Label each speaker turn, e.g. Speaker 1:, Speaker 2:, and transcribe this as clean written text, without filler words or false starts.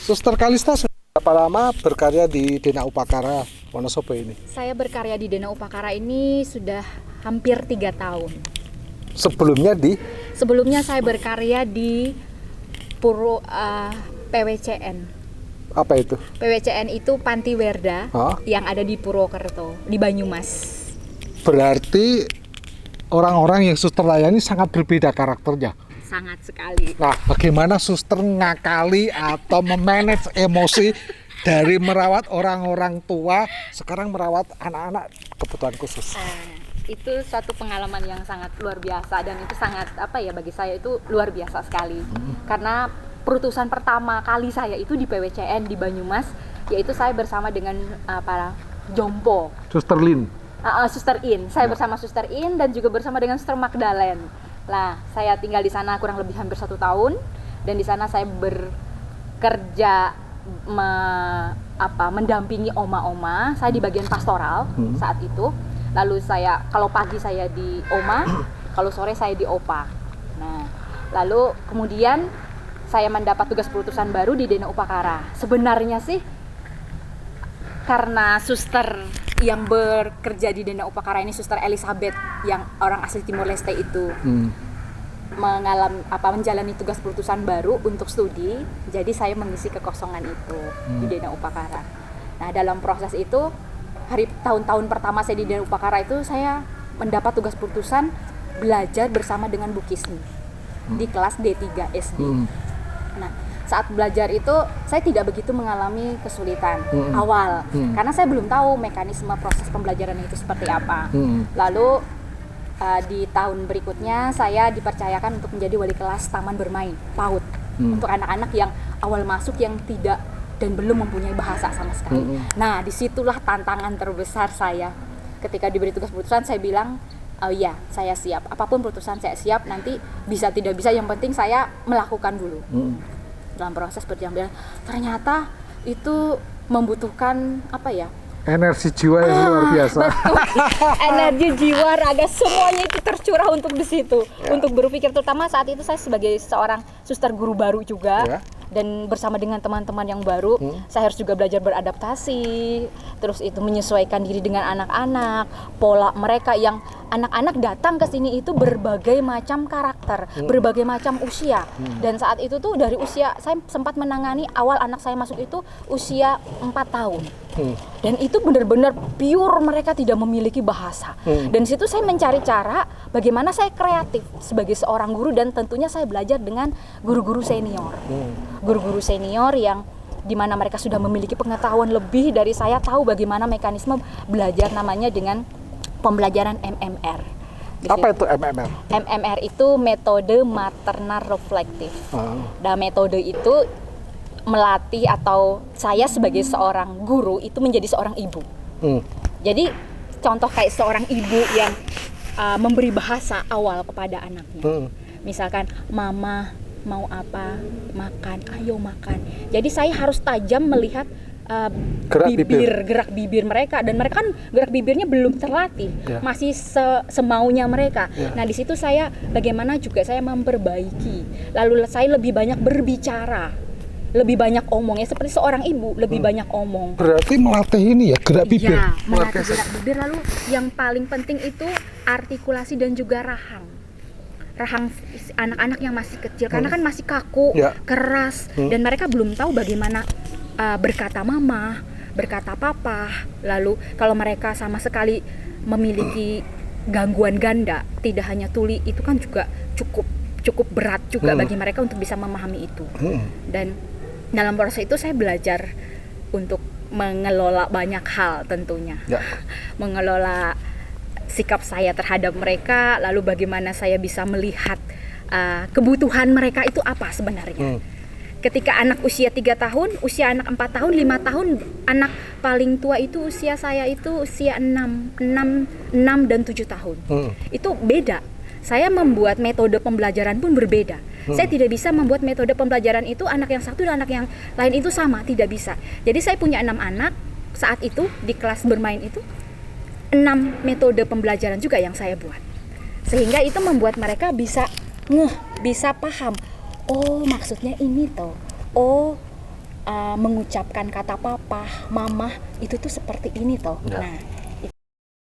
Speaker 1: Suster Kalista sudah berapa lama berkarya di Dena Upakara Wonosobo ini?
Speaker 2: Saya berkarya di Dena Upakara ini sudah hampir 3 tahun.
Speaker 1: Sebelumnya
Speaker 2: saya berkarya di Puro PWCN.
Speaker 1: apa itu?
Speaker 2: PWCN itu Panti Werda yang ada di Purwokerto, di Banyumas.
Speaker 1: Berarti orang-orang yang suster layani sangat berbeda karakternya.
Speaker 2: Sangat sekali.
Speaker 1: Nah, bagaimana suster ngakali atau memanage emosi dari merawat orang-orang tua sekarang merawat anak-anak kebutuhan khusus?
Speaker 2: Itu suatu pengalaman yang sangat luar biasa dan itu sangat bagi saya itu luar biasa sekali. Karena perutusan pertama kali saya itu di PWCN di Banyumas, yaitu saya bersama dengan para Jompo.
Speaker 1: Suster Lin.
Speaker 2: Suster In. Saya bersama Suster In dan juga bersama dengan Suster Magdalene. Nah, saya tinggal di sana kurang lebih hampir 1 tahun dan di sana saya bekerja mendampingi oma-oma. Saya di bagian pastoral saat itu. Lalu kalau pagi saya di oma, kalau sore saya di opa. Nah, lalu kemudian saya mendapat tugas perutusan baru di Dena Upakara. Sebenarnya sih karena suster yang bekerja di Dena Upakara ini, Suster Elizabeth yang orang asli Timor Leste itu menjalani tugas perutusan baru untuk studi, jadi saya mengisi kekosongan itu di Dena Upakara. Nah, dalam proses itu tahun-tahun pertama saya di Dena Upakara itu saya mendapat tugas perutusan belajar bersama dengan Bu Kisni di kelas D3 SD. Nah, saat belajar itu saya tidak begitu mengalami kesulitan awal karena saya belum tahu mekanisme proses pembelajaran itu seperti apa. Lalu di tahun berikutnya saya dipercayakan untuk menjadi wali kelas taman bermain PAUD untuk anak-anak yang awal masuk yang tidak dan belum mempunyai bahasa sama sekali. Nah, disitulah tantangan terbesar saya. Ketika diberi tugas perutusan saya bilang, oh iya, saya siap. Apapun perutusan saya siap. Nanti bisa tidak bisa, yang penting saya melakukan dulu. Dalam proses berjalan, ternyata itu membutuhkan
Speaker 1: energi jiwa yang luar biasa.
Speaker 2: Betul. Energi jiwa, raga, semuanya itu tercurah untuk di situ. Untuk berpikir, terutama saat itu saya sebagai seorang suster guru baru juga. Dan bersama dengan teman-teman yang baru, saya harus juga belajar beradaptasi, terus itu menyesuaikan diri dengan anak-anak, pola mereka yang anak-anak datang ke sini itu berbagai macam karakter, berbagai macam usia. Dan saat itu tuh dari usia, saya sempat menangani awal anak saya masuk itu usia 4 tahun. Dan itu benar-benar pure, mereka tidak memiliki bahasa. Dan di situ saya mencari cara bagaimana saya kreatif sebagai seorang guru, dan tentunya saya belajar dengan guru-guru senior. Guru-guru senior yang dimana mereka sudah memiliki pengetahuan lebih dari saya, tahu bagaimana mekanisme belajar, namanya dengan pembelajaran MMR.
Speaker 1: Apa itu MMR?
Speaker 2: MMR itu metode maternal reflektif. Dan metode itu melatih, atau saya sebagai seorang guru itu menjadi seorang ibu. Jadi contoh kayak seorang ibu yang memberi bahasa awal kepada anaknya. Misalkan, mama mau apa, makan, ayo makan. Jadi saya harus tajam melihat gerak bibir mereka, dan mereka kan gerak bibirnya belum terlatih, masih semaunya mereka. Nah, di situ saya bagaimana juga saya memperbaiki. Lalu saya lebih banyak berbicara, lebih banyak omongnya seperti seorang ibu, lebih banyak omong.
Speaker 1: Berarti melatih ini ya, gerak bibir.
Speaker 2: Ya, melatih gerak bibir. Lalu yang paling penting itu artikulasi dan juga rahang anak-anak yang masih kecil, karena kan masih kaku, keras, dan mereka belum tahu bagaimana berkata mama, berkata papa. Lalu kalau mereka sama sekali memiliki gangguan ganda, tidak hanya tuli, itu kan juga cukup berat juga bagi mereka untuk bisa memahami itu. Dan dalam proses itu saya belajar untuk mengelola banyak hal tentunya. Mengelola sikap saya terhadap mereka, lalu bagaimana saya bisa melihat kebutuhan mereka itu apa sebenarnya. Ketika anak usia 3 tahun, usia anak 4 tahun, 5 tahun, anak paling tua itu usia saya itu usia 6 dan 7 tahun. Itu beda. Saya membuat metode pembelajaran pun berbeda. Saya tidak bisa membuat metode pembelajaran itu anak yang satu dan anak yang lain itu sama, tidak bisa. Jadi saya punya 6 anak saat itu di kelas bermain itu, 6 metode pembelajaran juga yang saya buat. Sehingga itu membuat mereka bisa paham. Oh, maksudnya ini toh. Oh, mengucapkan kata papa, mama itu tuh seperti ini toh.
Speaker 1: Ya.
Speaker 2: Nah,